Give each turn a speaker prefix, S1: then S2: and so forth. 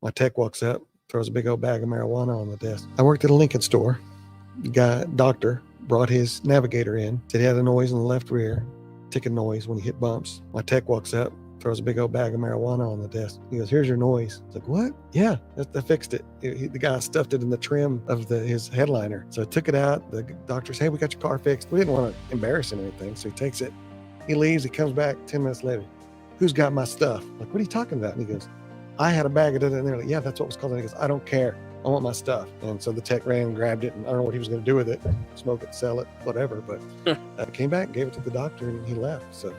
S1: My tech walks up, throws a big old bag of marijuana on the desk. I worked at a Lincoln store. The doctor brought his navigator in, said he had a noise in the left rear, ticking noise when he hit bumps. My tech walks up, throws a big old bag of marijuana on the desk. He goes, "Here's your noise." I was like, "What?" "Yeah, I fixed it." The guy stuffed it in the trim of his headliner. So I took it out. The doctor said, "Hey, we got your car fixed." We didn't want to embarrass him or anything, so he takes it. He leaves. He comes back 10 minutes later. "Who's got my stuff?" I'm like, "What are you talking about?" And he goes, "I had a bag of it." And they're like, "Yeah, that's what was called." And he goes, "I don't care. I want my stuff." And so the tech ran and grabbed it, and I don't know what he was going to do with it, smoke it, sell it, whatever. But came back and gave it to the doctor, and he left. So